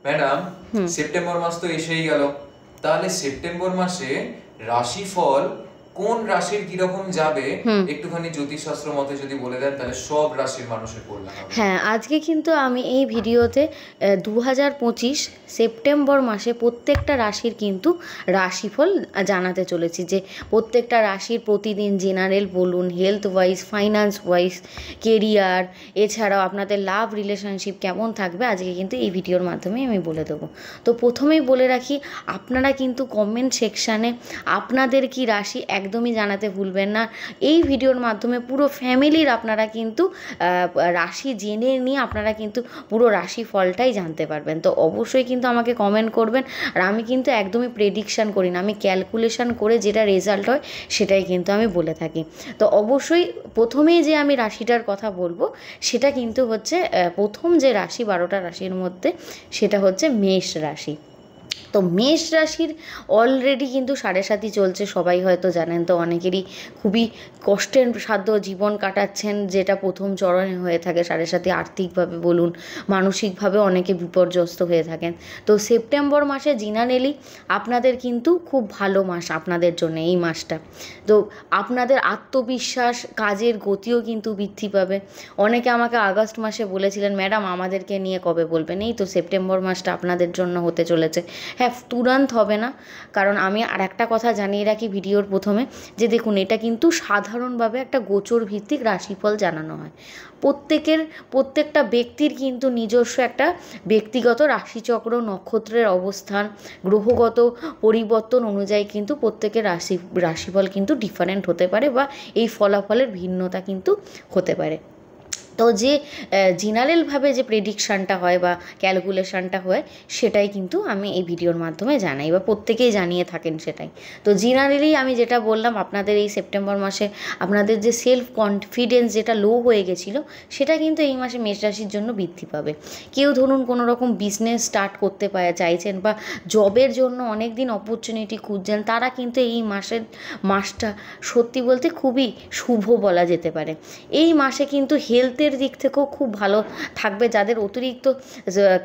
Madam September মাস তো এসেই গেল, তাহলে সেপ্টেম্বর মাসে রাশিফল কোন রাশির কিরকম যাবে একটুখানি জ্যোতিষশাস্ত্র মতে যদি বলে দেন তাহলে সব রাশির মানুষের কল্যাণ হবে। হ্যাঁ, আজকে কিন্তু আমি এই ভিডিওতে 2025 সেপ্টেম্বর মাসে প্রত্যেকটা রাশির কিন্তু রাশিফল জানাতে চলেছি, যে প্রত্যেকটা রাশির প্রতিদিন জেনারেল বলুন, health wise, finance wise, career, এছাড়াও আপনাদের লাভ রিলেশনশিপ কেমন থাকবে আজকে কিন্তু এই ভিডিওর মাধ্যমে আমি বলে দেবো। তো প্রথমেই বলে রাখি, আপনারা কিন্তু কমেন্ট সেকশানে আপনাদের কি রাশি একদমই জানাতে ভুলবেন না। এই ভিডিওর মাধ্যমে পুরো ফ্যামিলির আপনারা কিন্তু রাশি জেনে নিয়ে আপনারা কিন্তু পুরো রাশি ফলটাই জানতে পারবেন। তো অবশ্যই কিন্তু আমাকে কমেন্ট করবেন। আর আমি কিন্তু একদমই প্রেডিকশান করি না, আমি ক্যালকুলেশন করে যেটা রেজাল্ট হয় সেটাই কিন্তু আমি বলে থাকি। তো অবশ্যই প্রথমেই যে আমি রাশিটার কথা বলবো সেটা কিন্তু হচ্ছে প্রথম যে রাশি 12টা রাশির মধ্যে সেটা হচ্ছে মেষ রাশি। তো মেষ রাশির অলরেডি কিন্তু 7.5 চলছে, সবাই হয়তো জানেন। তো অনেকেরই খুবই কষ্টের সাধ্য জীবন কাটাচ্ছেন, যেটা প্রথম চরণে হয়ে থাকে 7.5। আর্থিকভাবে বলুন, মানসিকভাবে অনেকে বিপর্যস্ত হয়ে থাকেন। তো সেপ্টেম্বর মাসে জেনারেলি আপনাদের কিন্তু খুব ভালো মাস আপনাদের জন্য এই মাসটা। তো আপনাদের আত্মবিশ্বাস, কাজের গতিও কিন্তু বৃদ্ধি পাবে। অনেকে আমাকে আগস্ট মাসে বলেছিলেন, ম্যাডাম আমাদেরকে নিয়ে কবে বলবেন। এই তো সেপ্টেম্বর মাসটা আপনাদের জন্য হতে চলেছে। হ্যাঁ, তুরন্ত হবে না, কারণ আমি আর একটা কথা জানিয়ে রাখি ভিডিওর প্রথমে, যে দেখুন এটা কিন্তু সাধারণভাবে একটা গোচর ভিত্তিক রাশিফল জানানো হয়। প্রত্যেকটা ব্যক্তির কিন্তু নিজস্ব একটা ব্যক্তিগত রাশিচক্র, নক্ষত্রের অবস্থান, গ্রহগত পরিবর্তন অনুযায়ী কিন্তু প্রত্যেকের রাশিফল কিন্তু ডিফারেন্ট হতে পারে, বা এই ফলাফলের ভিন্নতা কিন্তু হতে পারে। তো যে জেনারেলভাবে যে প্রেডিকশানটা হয় বা ক্যালকুলেশানটা হয় সেটাই কিন্তু আমি এই ভিডিওর মাধ্যমে জানাই, বা প্রত্যেকেই জানিয়ে থাকেন সেটাই। তো জেনারেলি আমি যেটা বললাম, আপনাদের এই সেপ্টেম্বর মাসে আপনাদের যে সেলফ কনফিডেন্স যেটা লো হয়ে গেছিলো সেটা কিন্তু এই মাসে মেষ রাশির জন্য বৃদ্ধি পাবে। কেউ ধরুন কোনো রকম বিজনেস স্টার্ট করতে চাইছেন বা জবের জন্য অনেক দিন অপরচুনিটি খুঁজছেন, তারা কিন্তু এই মাসটা সত্যি বলতে খুবই শুভ বলা যেতে পারে। এই মাসে কিন্তু হেলথের দিক থেকেও খুব ভালো থাকবে। যাদের অতিরিক্ত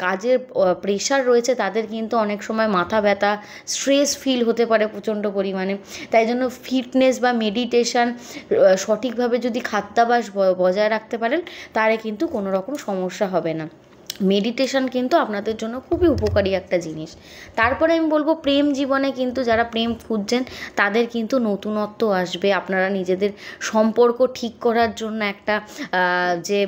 কাজের প্রেশার রয়েছে তাদের কিন্তু অনেক সময় মাথা ব্যথা, স্ট্রেস ফিল হতে পারে প্রচণ্ড পরিমাণে। তাই জন্য ফিটনেস বা মেডিটেশান সঠিকভাবে যদি খাদ্যাভ্যাস বজায় রাখতে পারেন তাহলে কিন্তু কোনো রকম সমস্যা হবে না। মেডিটেশান কিন্তু আপনাদের জন্য খুবই উপকারী একটা জিনিস। তারপরে আমি বলবো, প্রেম জীবনে কিন্তু যারা প্রেম খুঁজছেন তাদের কিন্তু নতুনত্ব আসবে। আপনারা নিজেদের সম্পর্ক ঠিক করার জন্য একটা যে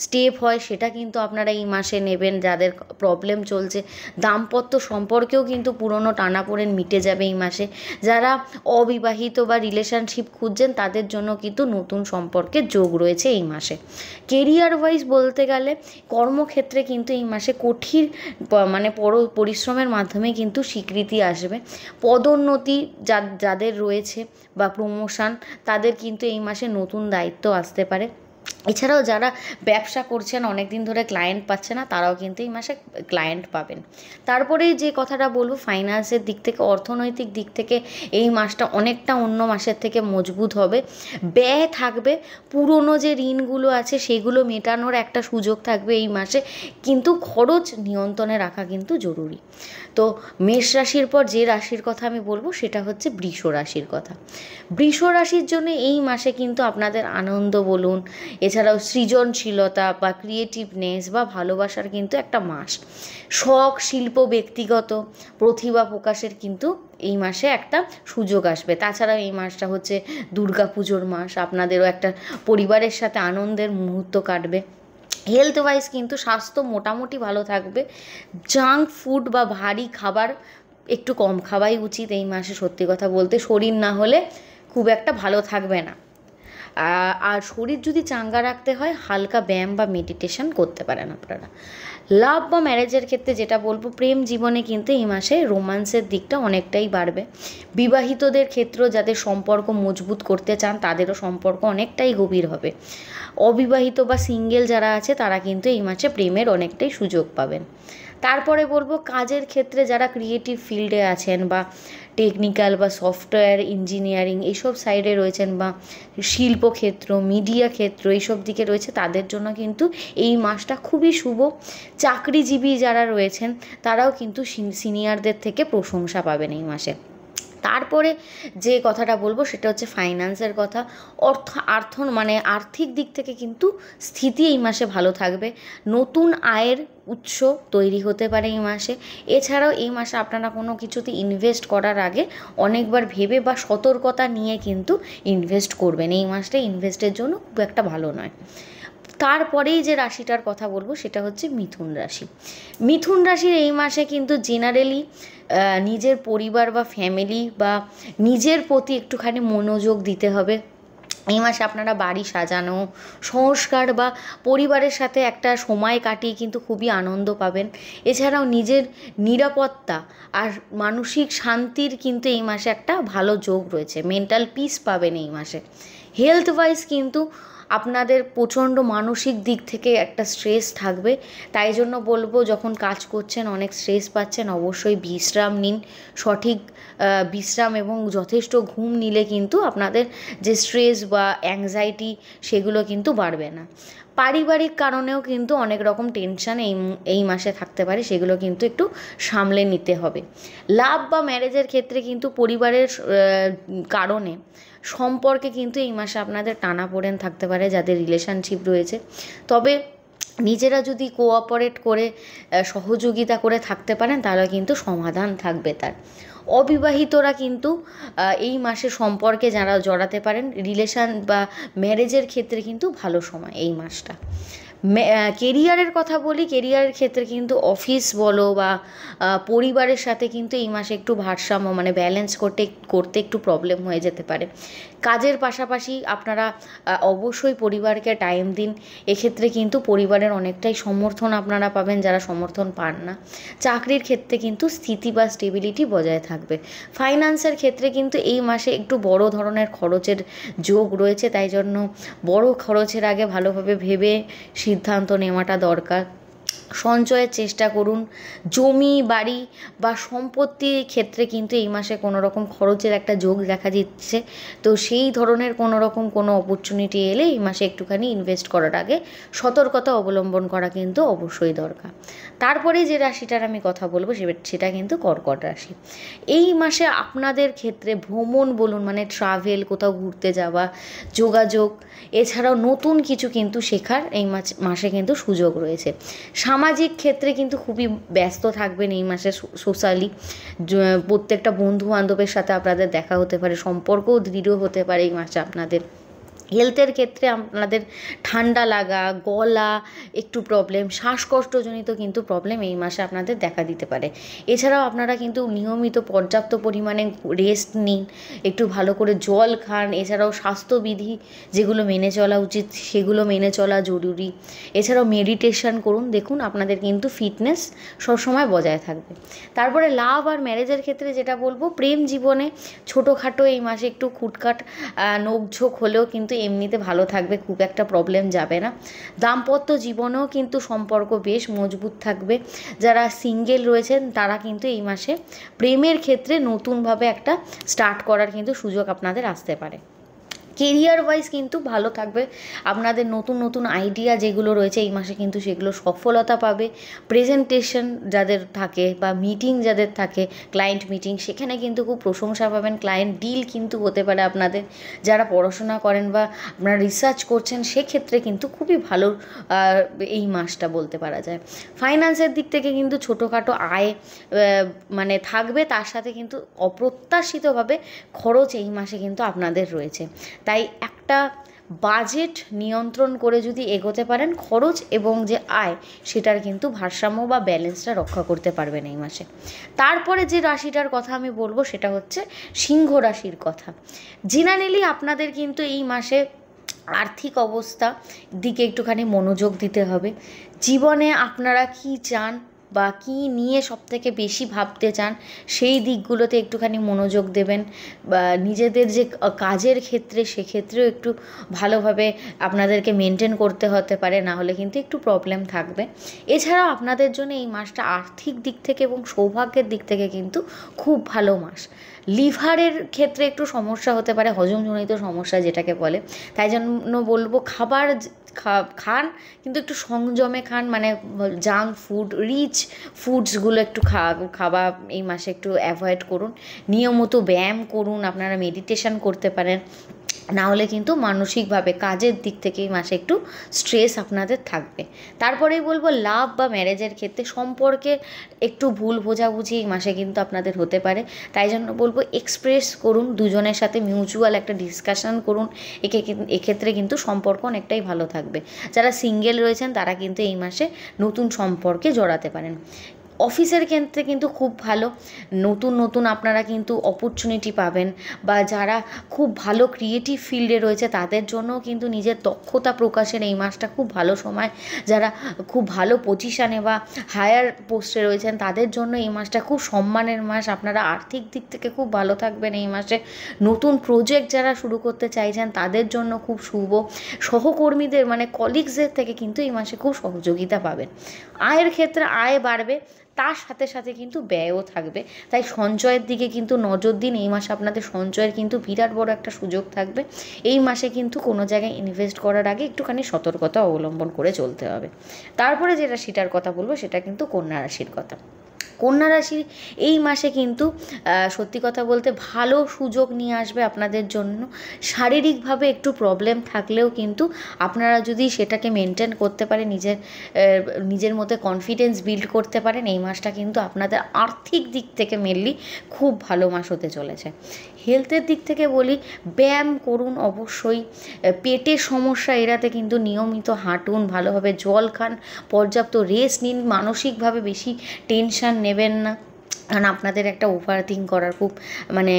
স্টেপ হয় সেটা কিন্তু আপনারা এই মাসে নেবেন। যাদের প্রবলেম চলছে দাম্পত্য সম্পর্কেও কিন্তু পুরনো টানাপোড়েন মিটে যাবে এই মাসে। যারা অবিবাহিত বা রিলেশনশিপ খুঁজছেন তাদের জন্য কিন্তু নতুন সম্পর্কের যোগ রয়েছে এই মাসে। কেরিয়ার ওয়াইজ বলতে গেলে কর্মক্ষেত্রে কিন্তু এই মাসে কঠিন পরিশ্রমের মাধ্যমে কিন্তু স্বীকৃতি আসবে। পদোন্নতি যাদের রয়েছে বা প্রমোশন, তাদের কিন্তু এই মাসে নতুন দায়িত্ব আসতে পারে। এছাড়াও যারা ব্যবসা করছেন অনেক দিন ধরে ক্লায়েন্ট পাচ্ছে না, তারাও কিন্তু এই মাসে ক্লায়েন্ট পাবেন। তারপরে যে কথাটা বলবো, ফাইন্যান্সের দিক থেকে, অর্থনৈতিক দিক থেকে এই মাসটা অনেকটা অন্য মাসের থেকে মজবুত হবে। ব্যয় থাকবে, পুরনো যে ঋণগুলো আছে সেগুলো মেটানোর একটা সুযোগ থাকবে এই মাসে, কিন্তু খরচ নিয়ন্ত্রণে রাখা কিন্তু জরুরি। তো মেষ রাশির পর যে রাশির কথা আমি বলবো সেটা হচ্ছে বৃষ রাশির কথা। বৃষ রাশির জন্য এই মাসে কিন্তু আপনাদের আনন্দ বলুন, এছাড়াও সৃজনশীলতা বা ক্রিয়েটিভনেস বা ভালোবাসার কিন্তু একটা মাস। শখ, শিল্প, ব্যক্তিগত প্রতিভা প্রকাশের কিন্তু এই মাসে একটা সুযোগ আসবে। তাছাড়াও এই মাসটা হচ্ছে দুর্গাপুজোর মাস, আপনাদেরও একটা পরিবারের সাথে আনন্দের মুহূর্ত কাটবে। হেলথ ওয়াইজ কিন্তু স্বাস্থ্য মোটামুটি ভালো থাকবে। জাঙ্ক ফুড বা ভারী খাবার একটু কম খাওয়াই উচিত এই মাসে। সত্যি কথা বলতে শরীর না হলে খুব একটা ভালো থাকবে না। আর শরীর যদি চাঙ্গা রাখতে হয় হালকা ব্যায়াম বা মেডিটেশন করতে পারেন আপনারা। লাভ বা ম্যারেজের ক্ষেত্রে যেটা বলবো, প্রেম জীবনে কিন্তু এই মাসে রোম্যান্সের দিকটা অনেকটাই বাড়বে। বিবাহিতদের ক্ষেত্রেও যাদের সম্পর্ক মজবুত করতে চান তাদেরও সম্পর্ক অনেকটাই গভীর হবে। অবিবাহিত বা সিঙ্গেল যারা আছে তারা কিন্তু এই মাসে প্রেমের অনেকটাই সুযোগ পাবেন। তারপরে বলবো, কাজের ক্ষেত্রে যারা ক্রিয়েটিভ ফিল্ডে আছেন বা টেকনিক্যাল বা সফটওয়্যার ইঞ্জিনিয়ারিং এইসব সাইডে রয়েছেন, বা শিল্পক্ষেত্র, মিডিয়া ক্ষেত্র এইসব দিকে রয়েছে, তাদের জন্য কিন্তু এই মাসটা খুবই শুভ। চাকরিজীবী যারা রয়েছেন তারাও কিন্তু সিনিয়রদের থেকে প্রশংসা পাবেন এই মাসে। তারপরে যে কথাটা বলবো সেটা হচ্ছে ফাইন্যান্সের কথা। আর্থিক দিক থেকে কিন্তু স্থিতি এই মাসে ভালো থাকবে। নতুন আয়ের উৎস তৈরি হতে পারে এই মাসে। এছাড়াও এই মাসে আপনারা কোনো কিছুতে ইনভেস্ট করার আগে অনেকবার ভেবে বা সতর্কতা নিয়ে কিন্তু ইনভেস্ট করবেন। এই মাসটা ইনভেস্টের জন্য খুব একটা ভালো নয়। তারপরেই যে রাশিটার কথা বলবো সেটা হচ্ছে মিথুন রাশি। মিথুন রাশির এই মাসে কিন্তু জেনারেলি নিজের পরিবার বা ফ্যামিলি বা নিজের প্রতি একটুখানি মনোযোগ দিতে হবে। এই মাসে আপনারা বাড়ি সাজানো, সংস্কার বা পরিবারের সাথে একটা সময় কাটিয়ে কিন্তু খুবই আনন্দ পাবেন। এছাড়াও নিজের নিরাপত্তা আর মানসিক শান্তির কিন্তু এই মাসে একটা ভালো যোগ রয়েছে, মেন্টাল পিস পাবেন এই মাসে। হেলথ ওয়াইজ কিন্তু আপনাদের প্রচণ্ড মানসিক দিক থেকে একটা স্ট্রেস থাকবে, তাই জন্য বলবো যখন কাজ করছেন অনেক স্ট্রেস পাচ্ছেন, অবশ্যই বিশ্রাম নিন। সঠিক বিশ্রাম এবং যথেষ্ট ঘুম নিলে কিন্তু আপনাদের যে স্ট্রেস বা অ্যাংজাইটি সেগুলো কিন্তু বাড়বে না। পারিবারিক কারণেও কিন্তু অনেক রকম টেনশান এই মাসে থাকতে পারে, সেগুলো কিন্তু একটু সামলে নিতে হবে। লাভ বা ম্যারেজের ক্ষেত্রে কিন্তু পরিবারের কারণে সম্পর্কে কিন্তু এই মাসে আপনাদের টানাপোড়েন থাকতে পারে যাদের রিলেশনশিপ রয়েছে। তবে নিজেরা যদি কোঅপারেট করে সহযোগিতা করে থাকতে পারেন তাহলে কিন্তু সমাধান থাকবে তার। অবিবাহিতরা কিন্তু এই মাসে সম্পর্কে যারা জড়াতে পারেন, রিলেশন বা ম্যারেজের ক্ষেত্রে কিন্তু ভালো সময় এই মাসটা। কেরিয়ারের কথা বলি, কেরিয়ারের ক্ষেত্রে কিন্তু অফিস বলো বা পরিবারের সাথে কিন্তু এই মাসে একটু ভারসাম্য ব্যালেন্স করতে একটু প্রবলেম হয়ে যেতে পারে। কাজের পাশাপাশি আপনারা অবশ্যই পরিবারকে টাইম দিন, এক্ষেত্রে কিন্তু পরিবারের অনেকটাই সমর্থন আপনারা পাবেন যারা সমর্থন পান না। চাকরির ক্ষেত্রে কিন্তু স্থিতি বা স্টেবিলিটি বজায় থাকবে। ফাইন্যান্সের ক্ষেত্রে কিন্তু এই মাসে একটু বড় ধরনের খরচের যোগ রয়েছে, তাই জন্য বড় খরচের আগে ভালোভাবে ভেবে সিদ্ধান্ত নেওয়াটা দরকার। সঞ্চয়ের চেষ্টা করুন। জমি, বাড়ি বা সম্পত্তির ক্ষেত্রে কিন্তু এই মাসে কোনো রকম খরচের একটা যোগ দেখা দিচ্ছে, তো সেই ধরনের কোনো অপরচুনিটি এলে এই মাসে একটুখানি ইনভেস্ট করার আগে সতর্কতা অবলম্বন করা কিন্তু অবশ্যই দরকার। তারপরে যে রাশিটার আমি কথা বলবো সেটা কিন্তু কর্কট রাশি। এই মাসে আপনাদের ক্ষেত্রে ভ্রমণ বলুন, ট্রাভেল, কোথাও ঘুরতে যাওয়া, যোগাযোগ, এছাড়াও নতুন কিছু কিন্তু শেখার এই মাসে কিন্তু সুযোগ রয়েছে। সামাজিক ক্ষেত্রে কিন্তু খুবই ব্যস্ত থাকবেন এই মাসে। সোশ্যালি প্রত্যেকটা বন্ধু বান্ধবের সাথে আপনাদের দেখা হতে পারে, সম্পর্কও দৃঢ় হতে পারে এই মাসে আপনাদের। হেলথের ক্ষেত্রে আপনাদের ঠান্ডা লাগা, গলা একটু প্রবলেম, শ্বাসকষ্টজনিত কিন্তু প্রবলেম এই মাসে আপনাদের দেখা দিতে পারে। এছাড়াও আপনারা কিন্তু নিয়মিত পর্যাপ্ত পরিমাণে রেস্ট নিন, একটু ভালো করে জল খান। এছাড়াও স্বাস্থ্যবিধি যেগুলো মেনে চলা উচিত সেগুলো মেনে চলা জরুরি। এছাড়াও মেডিটেশন করুন, দেখুন আপনাদের কিন্তু ফিটনেস সবসময় বজায় থাকবে। তারপরে লাভ আর ম্যারেজের ক্ষেত্রে যেটা বলবো, প্রেম জীবনে ছোটোখাটো এই মাসে একটু খুটখাট নোকঝোঁক হলেও কিন্তু এমনিতে ভালো থাকবে, খুব একটা প্রবলেম যাবে না। দাম্পত্য জীবনেও কিন্তু সম্পর্ক বেশ মজবুত থাকবে। যারা সিঙ্গেল রয়েছেন তারা কিন্তু এই মাসে প্রেমের ক্ষেত্রে নতুনভাবে একটা স্টার্ট করার কিন্তু সুযোগ আপনাদের আসতে পারে। কেরিয়ার ওয়াইজ কিন্তু ভালো থাকবে, আপনাদের নতুন আইডিয়া যেগুলো রয়েছে এই মাসে কিন্তু সেগুলো সফলতা পাবে। প্রেজেন্টেশন যাদের থাকে বা মিটিং যাদের থাকে, ক্লায়েন্ট মিটিং, সেখানে কিন্তু খুব প্রশংসা পাবেন। ক্লায়েন্ট ডিল কিন্তু হতে পারে আপনাদের। যারা পড়াশোনা করেন বা আপনারা রিসার্চ করছেন সেক্ষেত্রে কিন্তু খুবই ভালো এই মাসটা বলতে পারা যায়। ফাইন্যান্সের দিক থেকে কিন্তু ছোটোখাটো আয় থাকবে, তার সাথে কিন্তু অপ্রত্যাশিতভাবে খরচ এই মাসে কিন্তু আপনাদের রয়েছে। তাই একটা বাজেট নিয়ন্ত্রণ করে যদি এগোতে পারেন, খরচ এবং যে আয় সেটার কিন্তু ভারসাম্য বা ব্যালেন্সটা রক্ষা করতে পারবেন এই মাসে। তারপরে যে রাশিটার কথা আমি বলবো সেটা হচ্ছে সিংহ রাশির কথা। জেনারেলি আপনাদের কিন্তু এই মাসে আর্থিক অবস্থা দিকে একটুখানি মনোযোগ দিতে হবে। জীবনে আপনারা কি চান বা কী নিয়ে সবথেকে বেশি ভাবতে চান সেই দিকগুলোতে একটুখানি মনোযোগ দেবেন, বা নিজেদের যে কাজের ক্ষেত্রে সেক্ষেত্রেও একটু ভালোভাবে আপনাদেরকে মেনটেন করতে হতে পারে, না হলে কিন্তু একটু প্রবলেম থাকবে। এছাড়াও আপনাদের জন্য এই মাসটা আর্থিক দিক থেকে এবং সৌভাগ্যের দিক থেকে কিন্তু খুব ভালো মাস। লিভারের ক্ষেত্রে একটু সমস্যা হতে পারে, হজমজনিত সমস্যা যেটাকে বলে, তাই জন্য বলবো খাবার খান কিন্তু একটু সংযমে খান, মানে জাঙ্ক ফুড, রিচ ফুডসগুলো একটু খাওয়া এই মাসে একটু অ্যাভয়েড করুন। নিয়মিত ব্যায়াম করুন, আপনারা মেডিটেশন করতে পারেন, না হলে কিন্তু মানসিকভাবে কাজের দিক থেকে এই মাসে একটু স্ট্রেস আপনাদের থাকবে। তারপরেই বলবো লাভ বা ম্যারেজের ক্ষেত্রে সম্পর্কে একটু ভুল বোঝাবুঝি এই মাসে কিন্তু আপনাদের হতে পারে, তাই জন্য বলবো এক্সপ্রেস করুন, দুজনের সাথে মিউচুয়াল একটা ডিসকাশন করুন, এক্ষেত্রে কিন্তু সম্পর্ক অনেকটাই ভালো থাকবে। যারা সিঙ্গেল রয়েছেন তারা কিন্তু এই মাসে নতুন সম্পর্কে জড়াতে পারেন। অফিসের ক্ষেত্রে কিন্তু খুব ভালো, নতুন নতুন আপনারা কিন্তু অপরচুনিটি পাবেন, বা যারা খুব ভালো ক্রিয়েটিভ ফিল্ডে রয়েছে তাদের জন্যও কিন্তু নিজের দক্ষতা প্রকাশের এই মাসটা খুব ভালো সময়। যারা খুব ভালো পজিশানে বা হায়ার পোস্টে রয়েছেন তাদের জন্য এই মাসটা খুব সম্মানের মাস। আপনারা আর্থিক দিক থেকে খুব ভালো থাকবেন এই মাসে। নতুন প্রজেক্ট যারা শুরু করতে চাইছেন তাদের জন্য খুব শুভ। সহকর্মীদের মানে কলিগসদের থেকে কিন্তু এই মাসে খুব সহযোগিতা পাবেন। আয়ের ক্ষেত্রে আয় বাড়বে, তার সাথে সাথে কিন্তু ব্যয়ও থাকবে, তাই সঞ্চয়ের দিকে কিন্তু নজর দিন। এই মাসে আপনাদের সঞ্চয়ের কিন্তু বিরাট বড় একটা সুযোগ থাকবে। এই মাসে কিন্তু কোনো জায়গায় ইনভেস্ট করার আগে একটুখানি সতর্কতা অবলম্বন করে চলতে হবে। তারপরে যে রাশিটার কথা বলবো সেটা কিন্তু কন্যা রাশির কথা। কন্যা রাশির এই মাসে কিন্তু সত্যি কথা বলতে ভালো সুযোগ নিয়ে আসবে আপনাদের জন্য। শারীরিকভাবে একটু প্রবলেম থাকলেও কিন্তু আপনারা যদি সেটাকে মেনটেন করতে পারেন, নিজের মধ্যে কনফিডেন্স বিল্ড করতে পারেন, এই মাসটা কিন্তু আপনাদের আর্থিক দিক থেকে মেনলি খুব ভালো মাস হতে চলেছে। হেলথের দিক থেকে বলি ব্যায়াম করুন অবশ্যই, পেটের সমস্যা এড়াতে কিন্তু নিয়মিত হাঁটুন, ভালোভাবে জল খান, পর্যাপ্ত রেস্ট নিন, মানসিকভাবে বেশি টেনশন নেবেন না, কারণ আপনাদের একটা ওভার থিঙ্ক করার খুব মানে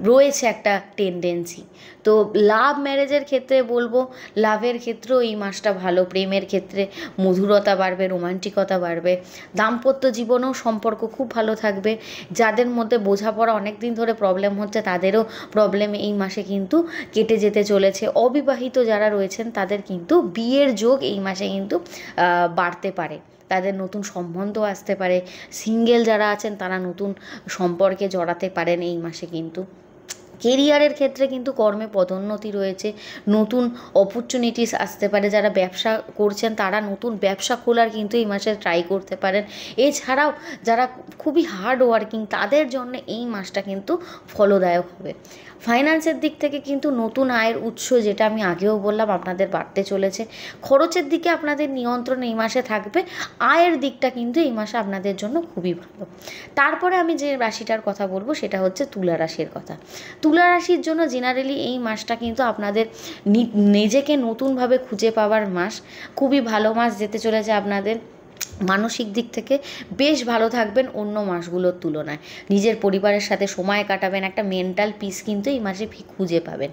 রয়েছে একটা টেন্ডেন্সি। তো লাভ ম্যারেজের ক্ষেত্রে বলবো লাভের ক্ষেত্রেও এই মাসটা ভালো, প্রেমের ক্ষেত্রে মধুরতা বাড়বে, রোমান্টিকতা বাড়বে, দাম্পত্য জীবনেও সম্পর্ক খুব ভালো থাকবে। যাদের মধ্যে বোঝাপড়া অনেক দিন ধরে প্রবলেম হচ্ছে তাদেরও প্রবলেম এই মাসে কিন্তু কেটে যেতে চলেছে। অবিবাহিত যারা রয়েছেন তাদের কিন্তু বিয়ের যোগ এই মাসে কিন্তু বাড়তে পারে, তাদের নতুন সম্বন্ধ আসতে পারে। সিঙ্গেল যারা আছেন তারা নতুন সম্পর্কে জড়াতে পারেন এই মাসে কিন্তু। কেরিয়ারের ক্ষেত্রে কিন্তু কর্মে পদোন্নতি রয়েছে, নতুন অপরচুনিটিস আসতে পারে। যারা ব্যবসা করছেন তারা নতুন ব্যবসা খোলার কিন্তু এই মাসে ট্রাই করতে পারেন। এছাড়াও যারা খুবই হার্ড ওয়ার্কিং তাদের জন্য এই মাসটা কিন্তু ফলদায়ক হবে। ফাইন্যান্সের দিক থেকে কিন্তু নতুন আয়ের উৎস, যেটা আমি আগেও বললাম, আপনাদের বাড়তে চলেছে। খরচের দিকে আপনাদের নিয়ন্ত্রণ এই মাসে থাকবে, আয়ের দিকটা কিন্তু এই মাসে আপনাদের জন্য খুবই ভালো। তারপরে আমি যে রাশিটার কথা বলবো সেটা হচ্ছে তুলা রাশির কথা। তুলা রাশির জন্য জেনারেলি এই মাসটা কিন্তু আপনাদের নিজেকে নতুনভাবে খুঁজে পাওয়ার মাস, খুবই ভালো মাস যেতে চলেছে আপনাদের। মানসিক দিক থেকে বেশ ভালো থাকবেন অন্য মাসগুলোর তুলনায়, নিজের পরিবারের সাথে সময় কাটাবেন, একটা মেন্টাল পিস কিন্তু এই মাসে খুঁজে পাবেন।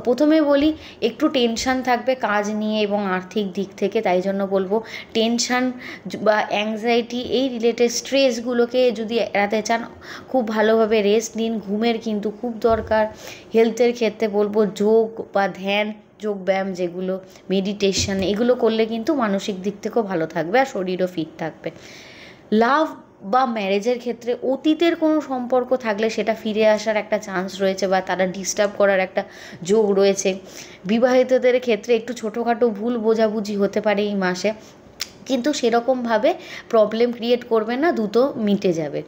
প্রথমে বলি একটু টেনশান থাকবে কাজ নিয়ে এবং আর্থিক দিক থেকে, তাই জন্য বলবো টেনশান বা অ্যাংজাইটি এই রিলেটেড স্ট্রেসগুলোকে যদি এড়াতে চান খুব ভালোভাবে রেস্ট নিন, ঘুমের কিন্তু খুব দরকার। হেলথের ক্ষেত্রে বলবো যোগ বা ধ্যান, যোগব্যায়াম যেগুলো, মেডিটেশন, এগুলো করলে কিন্তু মানসিক দিক থেকেও ভালো থাকবে আর শরীরও ফিট থাকবে। লাভ বা ম্যারেজের ক্ষেত্রে অতীতের কোনো সম্পর্ক থাকলে সেটা ফিরে আসার একটা চান্স রয়েছে বা তারা ডিস্টার্ব করার একটা যোগ রয়েছে। বিবাহিতদের ক্ষেত্রে একটু ছোটোখাটো ভুল বোঝাবুঝি হতে পারে এই মাসে, কিন্তু সেরকমভাবে প্রবলেম ক্রিয়েট করবে না, দ্রুত মিটে যাবে।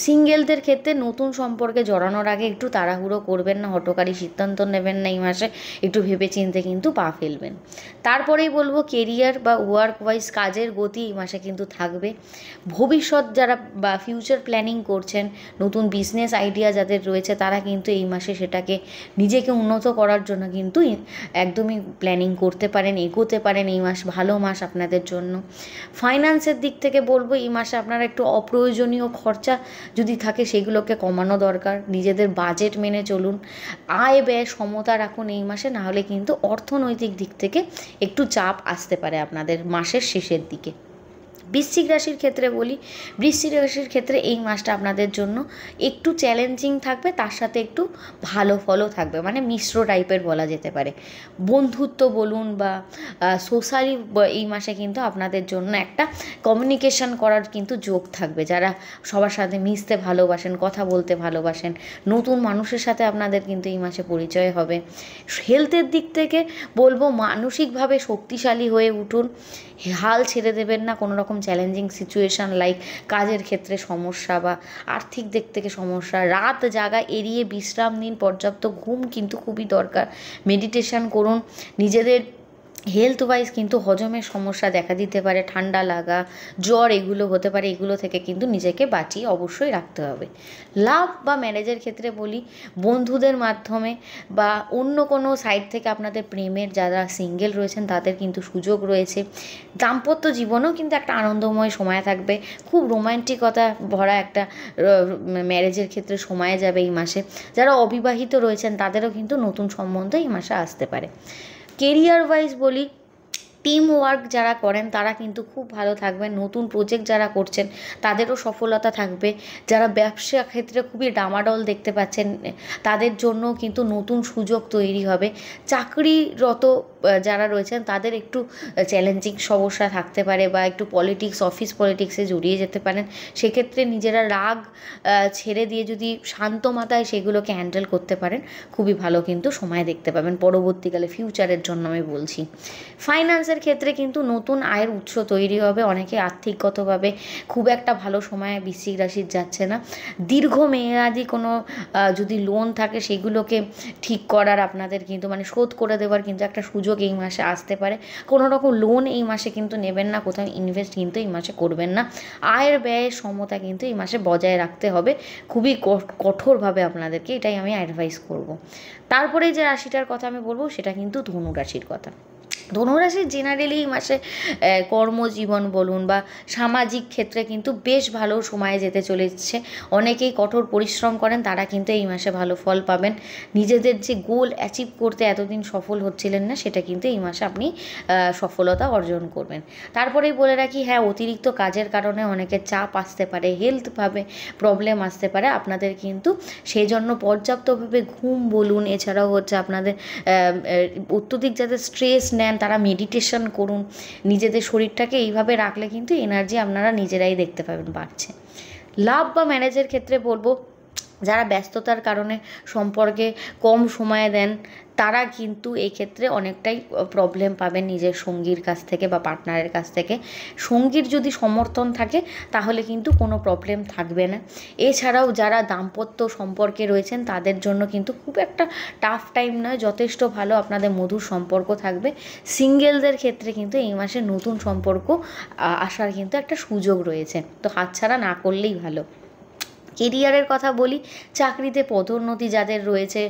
সিঙ্গেলদের ক্ষেত্রে নতুন সম্পর্কে জড়ানোর আগে একটু তাড়াহুড়ো করবেন না, হঠকারী সিদ্ধান্ত নেবেন না এই মাসে, একটু ভেবেচিন্তে কিন্তু পা ফেলবেন। তারপরেই বলবো কেরিয়ার বা ওয়ার্ক ওয়াইজ কাজের গতি এই মাসে কিন্তু থাকবে। ভবিষ্যৎ যারা বা ফিউচার প্ল্যানিং করছেন, নতুন বিজনেস আইডিয়া যাদের রয়েছে তারা কিন্তু এই মাসে সেটাকে নিজেকে উন্নত করার জন্য কিন্তু একদমই প্ল্যানিং করতে পারেন, এগোতে পারেন। এই মাস ভালো মাস আপনাদের জন্য। ফাইন্যান্সের দিক থেকে বলবো এই মাসে আপনারা একটু অপ্রয়োজনীয় খরচা যদি থাকে সেগুলোকে কমানো দরকার, নিজেদের বাজেট মেনে চলুন, আয় ব্যয় সমতা রাখুন এই মাসে, নাহলে কিন্তু অর্থনৈতিক দিক থেকে একটু চাপ আসতে পারে আপনাদের মাসের শেষের দিকে। বৃশ্চিক রাশির ক্ষেত্রে বলি, বৃশ্চিক রাশির ক্ষেত্রে এই মাসটা আপনাদের জন্য একটু চ্যালেঞ্জিং থাকবে, তার সাথে একটু ভালো ফলও থাকবে, মানে মিশ্র টাইপের বলা যেতে পারে। বন্ধুত্ব বলুন বা সোশ্যালি এই মাসে কিন্তু আপনাদের জন্য একটা কমিউনিকেশন করার কিন্তু যোগ থাকবে। যারা সবার সাথে মিশতে ভালোবাসেন, কথা বলতে ভালোবাসেন, নতুন মানুষের সাথে আপনাদের কিন্তু এই মাসে পরিচয় হবে। হেলথের দিক থেকে বলবো মানসিকভাবে শক্তিশালী হয়ে উঠুন, হাল ছেড়ে দেবেন না। কোনো রকম চ্যালেঞ্জিং সিচুয়েশান লাইক কাজের ক্ষেত্রে সমস্যা বা আর্থিক দিক থেকে সমস্যা, রাত জাগা এড়িয়ে বিশ্রাম নিন, পর্যাপ্ত ঘুম কিন্তু খুবই দরকার, মেডিটেশন করুন। নিজেদের হেলথ ওয়াইজ কিন্তু হজমের সমস্যা দেখা দিতে পারে, ঠান্ডা লাগা, জ্বর এগুলো হতে পারে, এগুলো থেকে কিন্তু নিজেকে বাঁচিয়ে অবশ্যই রাখতে হবে। লাভ বা ম্যারেজের ক্ষেত্রে বলি, বন্ধুদের মাধ্যমে বা অন্য কোনো সাইড থেকে আপনাদের প্রেমের যারা সিঙ্গেল রয়েছেন তাদের কিন্তু সুযোগ রয়েছে। দাম্পত্য জীবনেও কিন্তু একটা আনন্দময় সময় থাকবে, খুব রোমান্টিকতা ভরা একটা ম্যারেজের ক্ষেত্রে সময় যাবে এই মাসে। যারা অবিবাহিত রয়েছেন তাদেরও কিন্তু নতুন সম্বন্ধ এই মাসে আসতে পারে। কেরিয়ার ওয়াইজ বলি, টিম ওয়ার্ক যারা করেন তারা কিন্তু খুব ভালো থাকবেন, নতুন প্রজেক্ট যারা করছেন তাদেরও সফলতা থাকবে। যারা ব্যবসা ক্ষেত্রে খুবই ডামাডোল দেখতে পাচ্ছেন তাদের জন্য কিন্তু নতুন সুযোগ তৈরি হবে। চাকরিরত যারা রয়েছেন তাদের একটু চ্যালেঞ্জিং সমস্যা থাকতে পারে বা একটু পলিটিক্স, অফিস পলিটিক্সে জড়িয়ে যেতে পারেন। সেক্ষেত্রে নিজেরা রাগ ছেড়ে দিয়ে যদি শান্ত মাথায় সেগুলোকে হ্যান্ডেল করতে পারেন, খুবই ভালো কিন্তু সময় দেখতে পাবেন পরবর্তীকালে, ফিউচারের জন্য আমি বলছি। ফাইন্যান্সের ক্ষেত্রে কিন্তু নতুন আয়ের উৎস তৈরি হবে। অনেকে আর্থিকগতভাবে খুব একটা ভালো সময় বৃশ্চিক রাশির যাচ্ছে না। দীর্ঘমেয়াদী কোনো যদি লোন থাকে সেগুলোকে ঠিক করার আপনাদের কিন্তু মানে শোধ করে দেওয়ার কিন্তু একটা সুযোগ এই মাসে আসতে পারে। কোনো রকম লোন এই মাসে কিন্তু নেবেন না, কোথাও ইনভেস্ট কিন্তু এই মাসে করবেন না। আয়ের ব্যয়ের সমতা কিন্তু এই মাসে বজায় রাখতে হবে খুবই কঠোরভাবে আপনাদেরকে, এটাই আমি অ্যাডভাইস করব। তারপরে যে রাশিটার কথা আমি বলবো সেটা কিন্তু ধনু রাশির কথা। ধনুরাশির জেনারেলি এই মাসে কর্মজীবন বলুন বা সামাজিক ক্ষেত্রে কিন্তু বেশ ভালো সময়ে যেতে চলেছে। অনেকেই কঠোর পরিশ্রম করেন, তারা কিন্তু এই মাসে ভালো ফল পাবেন। নিজেদের যে গোল অ্যাচিভ করতে এতদিন সফল হচ্ছিলেন না, সেটা কিন্তু এই মাসে আপনি সফলতা অর্জন করবেন। তারপরেই বলে রাখি, হ্যাঁ অতিরিক্ত কাজের কারণে অনেকের চাপ আসতে পারে, হেলথভাবে প্রবলেম আসতে পারে আপনাদের, কিন্তু সেই জন্য পর্যাপ্তভাবে ঘুম বলুন, এছাড়াও হচ্ছে আপনাদের অত্যধিক যাতে স্ট্রেস নেন তারা মেডিটেশন করুন। নিজেদের শরীরটাকে এইভাবে রাখলে কিন্তু এনার্জি আপনারা নিজেরাই দেখতে পাবেন বাড়ছে। লাভ বা ম্যারেজের ক্ষেত্রে বলবো, যারা ব্যস্ততার কারণে সম্পর্কে কম সময় দেন তারা কিন্তু এই ক্ষেত্রে অনেকটাই প্রবলেম পাবেন নিজের সঙ্গীর কাছ থেকে বা পার্টনারের কাছ থেকে। সঙ্গীর যদি সমর্থন থাকে তাহলে কিন্তু কোনো প্রবলেম থাকবে না। এছাড়াও যারা দাম্পত্য সম্পর্কে রয়েছেন তাদের জন্য কিন্তু খুব একটা টাফ টাইম নয়, যথেষ্ট ভালো আপনাদের মধুর সম্পর্ক থাকবে। সিঙ্গেলদের ক্ষেত্রে কিন্তু এই মাসে নতুন সম্পর্ক আসার কিন্তু একটা সুযোগ রয়েছে, তো হাতছাড়া না করলেই ভালো। কেরিয়ারের কথা বলি, চাকরিতে পদোন্নতি যাদের রয়েছে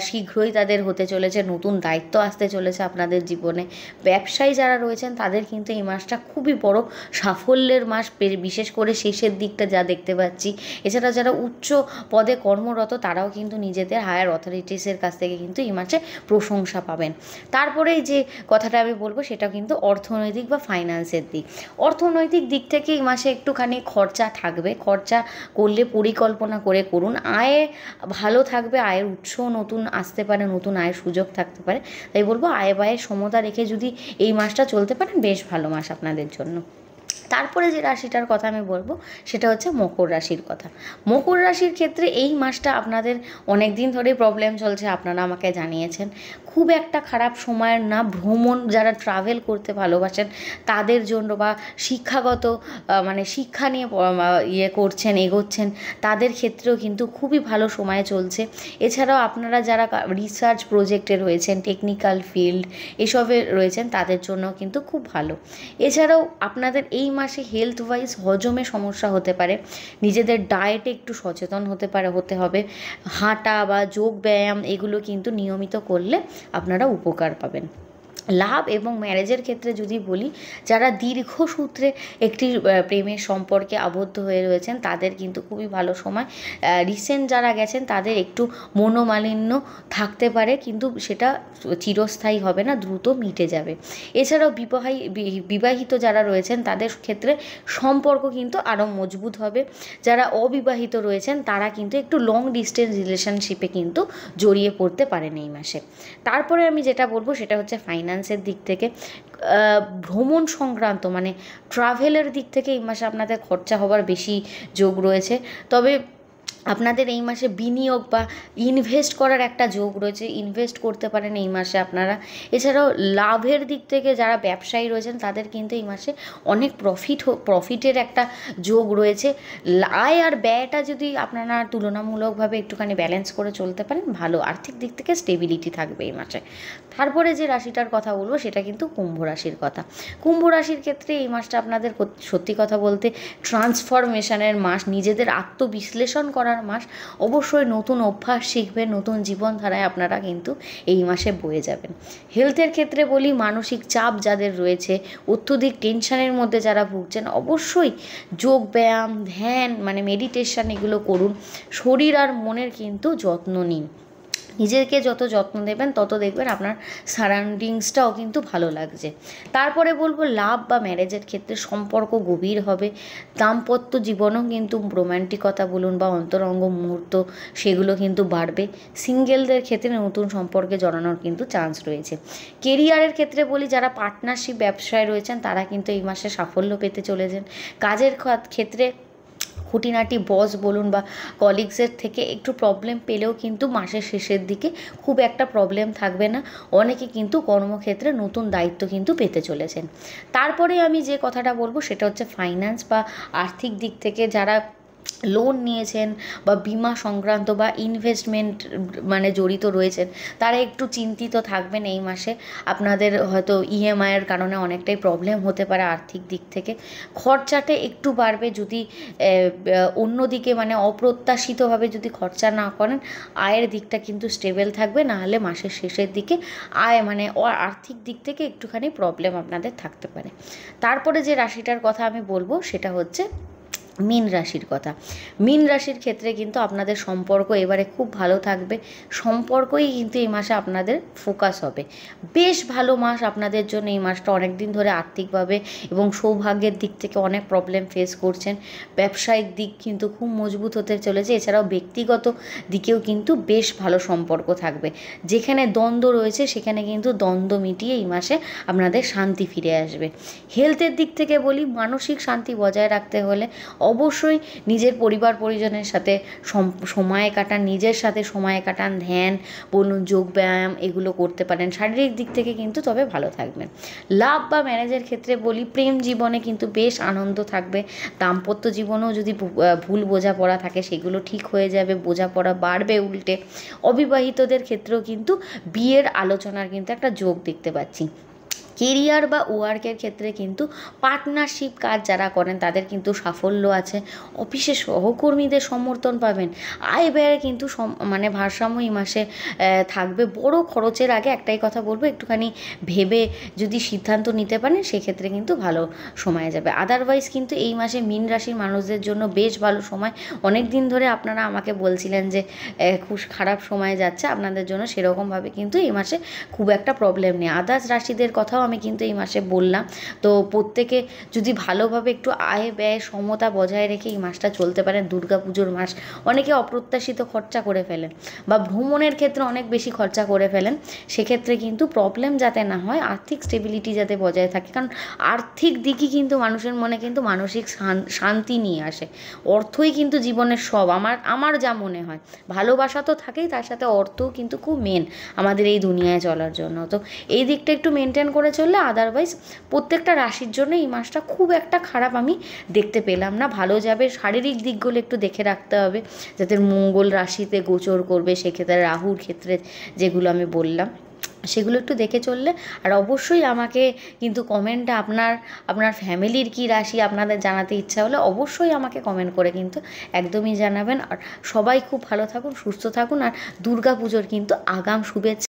শীঘ্রই তাদের হতে চলেছে, নতুন দায়িত্ব আসতে চলেছে আপনাদের জীবনে। ব্যবসায়ী যারা রয়েছেন তাদের কিন্তু এই মাসটা খুবই বড় সাফল্যের মাস, বিশেষ করে শেষের দিকটা যা দেখতে পাচ্ছি। এছাড়া যারা উচ্চ পদে কর্মরত তারাও কিন্তু নিজেদের হায়ার অথরিটিসের কাছ থেকে কিন্তু এই মাসে প্রশংসা পাবেন। তারপরে যে কথাটা আমি বলবো সেটা কিন্তু অর্থনৈতিক বা ফাইন্যান্সের দিক। অর্থনৈতিক দিক থেকে এই মাসে একটুখানি খরচা থাকবে, খরচা করলে পরিকল্পনা করে করুন। আয় ভালো থাকবে, আয়ের উৎসও নতুন আসতে পারে, নতুন আয়ের সুযোগ থাকতে পারে। তাই বলবো আয় ব্যয়ের সমতা রেখে যদি এই মাসটা চলতে পারেন, বেশ ভালো মাস আপনাদের জন্য। তারপরে যে রাশিটার কথা আমি বলবো সেটা হচ্ছে মকর রাশির কথা। মকর রাশির ক্ষেত্রে এই মাসটা আপনাদের অনেক দিন ধরেই প্রবলেম চলছে, আপনারা আমাকে জানিয়েছেন। খুব একটা খারাপ সময়ের না। ভ্রমণ, যারা ট্রাভেল করতে ভালোবাসেন তাদের জন্য বা শিক্ষাগত মানে শিক্ষা নিয়ে করছেন, এগোচ্ছেন, তাদের ক্ষেত্রেও কিন্তু খুবই ভালো সময় চলছে। এছাড়াও আপনারা যারা রিসার্চ প্রজেক্টে রয়েছেন, টেকনিক্যাল ফিল্ড এসবে রয়েছেন, তাদের জন্য কিন্তু খুব ভালো। এছাড়াও আপনাদের এই মাসে হেলথ ওয়াইজ হজমে সমস্যা হতে পারে, নিজেদের ডায়েটে একটু সচেতন হতে হবে। হাঁটা বা যোগ ব্যায়াম এগুলো কিন্তু নিয়মিত করলে আপনারা উপকার পাবেন। লাভ এবং ম্যারেজের ক্ষেত্রে যদি বলি, যারা দীর্ঘসূত্রে একটি প্রেমের সম্পর্কে আবদ্ধ হয়ে রয়েছেন তাদের কিন্তু খুবই ভালো সময়। রিসেন্ট যারা গেছেন তাদের একটু মনোমালিন্য থাকতে পারে, কিন্তু সেটা চিরস্থায়ী হবে না, দ্রুত মিটে যাবে। এছাড়াও বিবাহিত যারা রয়েছেন তাদের ক্ষেত্রে সম্পর্ক কিন্তু আরও মজবুত হবে। যারা অবিবাহিত রয়েছেন তারা কিন্তু একটু লং ডিস্টেন্স রিলেশনশিপে কিন্তু জড়িয়ে পড়তে পারেন এই মাসে। তারপরে আমি যেটা বলবো সেটা হচ্ছে ফাইন্যান্সের দিক থেকে। ভ্রমণ সংক্রান্ত মানে ট্রাভেলের দিক থেকে এই মাসে আপনাদের খরচা হবার বেশি যোগ রয়েছে। তবে আপনাদের এই মাসে বিনিয়োগ বা ইনভেস্ট করার একটা যোগ রয়েছে, ইনভেস্ট করতে পারেন এই মাসে আপনারা। এছাড়াও লাভের দিক থেকে যারা ব্যবসায়ী রয়েছেন তাদের কিন্তু এই মাসে অনেক প্রফিটের একটা যোগ রয়েছে। আয় আর ব্যয়টা যদি আপনারা তুলনামূলকভাবে একটুখানি ব্যালেন্স করে চলতে পারেন, ভালো আর্থিক দিক থেকে স্টেবিলিটি থাকবে এই মাসে। তারপরে যে রাশিটার কথা বলবো সেটা কিন্তু কুম্ভ রাশির কথা। কুম্ভ রাশির ক্ষেত্রে এই মাসটা আপনাদের সত্যি কথা বলতে ট্রান্সফরমেশনের মাস, নিজেদের আত্মবিশ্লেষণ করার মাস। অবশ্যই নতুন অভ্যাস শিখবেন, নতুন জীবনধারায় আপনারা কিন্তু এই মাসে বয়ে যাবেন। হেলথের ক্ষেত্রে বলি, মানসিক চাপ যাদের রয়েছে, অত্যধিক টেনশনের মধ্যে যারা ভুগছেন, অবশ্যই যোগ ব্যায়াম, ধ্যান মানে মেডিটেশন এগুলো করুন। শরীর আর মনের কিন্তু যত্ন নিন। নিজেকে যত যত্ন দেবেন তত দেখবেন আপনার সারাউন্ডিংসটাও কিন্তু ভালো লাগছে। তারপরে বলবো লাভ বা ম্যারেজের ক্ষেত্রে সম্পর্ক গভীর হবে। দাম্পত্য জীবনও কিন্তু রোম্যান্টিকতা বলুন বা অন্তরঙ্গ মুহূর্ত সেগুলো কিন্তু বাড়বে। সিঙ্গেলদের ক্ষেত্রে নতুন সম্পর্কে জড়ানোর কিন্তু চান্স রয়েছে। কেরিয়ারের ক্ষেত্রে বলি, যারা পার্টনারশিপ ব্যবসায় রয়েছেন তারা কিন্তু এই মাসে সাফল্য পেতে চলেছেন। কাজের ক্ষেত্রে খুঁটিনাটি বস বলুন বা কলিগসের থেকে একটু প্রবলেম পেলেও কিন্তু মাসের শেষের দিকে খুব একটা প্রবলেম থাকবে না। অনেকে কিন্তু কর্মক্ষেত্রে নতুন দায়িত্ব কিন্তু পেতে চলেছেন। তারপরে আমি যে কথাটা বলবো সেটা হচ্ছে ফাইন্যান্স বা আর্থিক দিক থেকে যারা লোন নিয়েছেন বা বিমা সংক্রান্ত বা ইনভেস্টমেন্ট মানে জড়িত রয়েছেন তারা একটু চিন্তিত থাকবেন এই মাসে। আপনাদের হয়তো ইএমআইয়ের কারণে অনেকটাই প্রবলেম হতে পারে আর্থিক দিক থেকে। খরচাটা একটু বাড়বে যদি অন্যদিকে মানে অপ্রত্যাশিতভাবে যদি খরচা না করেন। আয়ের দিকটা কিন্তু স্টেবল থাকবে, নাহলে মাসের শেষের দিকে আয় মানে আর্থিক দিক থেকে একটুখানি প্রবলেম আপনাদের থাকতে পারে। তারপরে যে রাশিটার কথা আমি বলবো সেটা হচ্ছে মীন রাশির কথা। মীন রাশির ক্ষেত্রে কিন্তু আপনাদের সম্পর্ক এবারে খুব ভালো থাকবে। সম্পর্কই কিন্তু এই মাসে আপনাদের ফোকাস হবে। বেশ ভালো মাস আপনাদের জন্য এই মাসটা। অনেক দিন ধরে আর্থিকভাবে এবং সৌভাগ্যের দিক থেকে অনেক প্রবলেম ফেস করছেন। ব্যবসায়িক দিক কিন্তু খুব মজবুত হতে চলেছে। এছাড়াও ব্যক্তিগত দিকেও কিন্তু বেশ ভালো সম্পর্ক থাকবে। যেখানে দ্বন্দ্ব রয়েছে সেখানে কিন্তু দ্বন্দ্ব মিটিয়ে এই মাসে আপনাদের শান্তি ফিরে আসবে। হেলথের দিক থেকে বলি, মানসিক শান্তি বজায় রাখতে হলে অবশ্যই নিজের পরিবার পরিজনের সাথে সময় কাটান, নিজের সাথে সময় কাটান, ধ্যান বলুন, যোগ ব্যায়াম এগুলো করতে পারেন। শারীরিক দিক থেকে কিন্তু তবে ভালো থাকবেন। লাভ বা ম্যারেজের ক্ষেত্রে বলি, প্রেম জীবনে কিন্তু বেশ আনন্দ থাকবে। দাম্পত্য জীবনেও যদি ভুল বোঝাপড়া থাকে সেগুলো ঠিক হয়ে যাবে, বোঝাপড়া বাড়বে উল্টে। অবিবাহিতদের ক্ষেত্রেও কিন্তু বিয়ের আলোচনার কিন্তু একটা যোগ দেখতে পাচ্ছি। কেরিয়ার বা ওয়ার্কের ক্ষেত্রে কিন্তু পার্টনারশিপ কাজ যারা করেন তাদের কিন্তু সাফল্য আছে। অফিসে সহকর্মীদের সমর্থন পাবেন। আয় ব্যয়ের কিন্তু মানে ভারসাম্য এই মাসে থাকবে। বড় খরচের আগে একটাই কথা বলবো, একটুখানি ভেবে যদি সিদ্ধান্ত নিতে পারেন সেক্ষেত্রে কিন্তু ভালো সময় যাবে। আদারওয়াইজ কিন্তু এই মাসে মীন রাশির মানুষদের জন্য বেশ ভালো সময়। অনেক দিন ধরে আপনারা আমাকে বলছিলেন যে খুব খারাপ সময় যাচ্ছে আপনাদের জন্য, সেরকমভাবে কিন্তু এই মাসে খুব একটা প্রবলেম নেই। আদার্স রাশিদের কথাও আমি কিন্তু এই মাসে বললাম। তো প্রত্যেকে যদি ভালোভাবে একটু আয় ব্যয় সমতা বজায় রেখে এই মাসটা চলতে পারেন। দুর্গাপুজোর মাস, অনেকে অপ্রত্যাশিত খরচা করে ফেলেন বা ভ্রমণের ক্ষেত্রে অনেক বেশি খরচা করে ফেলেন, সেক্ষেত্রে কিন্তু প্রবলেম যাতে না হয়, আর্থিক স্টেবিলিটি যাতে বজায় থাকে। কারণ আর্থিক দিকই কিন্তু মানুষের মনে কিন্তু মানসিক শান্তি নিয়ে আসে। অর্থই কিন্তু জীবনের সব, আমার যা মনে হয়। ভালোবাসা তো থাকেই, তার সাথে অর্থও কিন্তু খুব মেন আমাদের এই দুনিয়ায় চলার জন্য। তো এই দিকটা একটু মেনটেন করে চললে আদারওয়াইজ প্রত্যেকটা রাশির জন্য এই মাসটা খুব একটা খারাপ আমি দেখতে পেলাম না। ভালো যাবে। শারীরিক দিকগুলো একটু দেখে রাখতে হবে, যাতে মঙ্গল রাশিতে গোচর করবে, সেক্ষেত্রে রাহুর ক্ষেত্রে যেগুলো আমি বললাম সেগুলো একটু দেখে চললে। আর অবশ্যই আমাকে কিন্তু কমেন্টে আপনার ফ্যামিলির কী রাশি আপনাদের জানাতে ইচ্ছা হলে অবশ্যই আমাকে কমেন্ট করে কিন্তু একদমই জানাবেন। আর সবাই খুব ভালো থাকুন, সুস্থ থাকুন। আর দুর্গাপুজোর কিন্তু আগাম শুভেচ্ছা।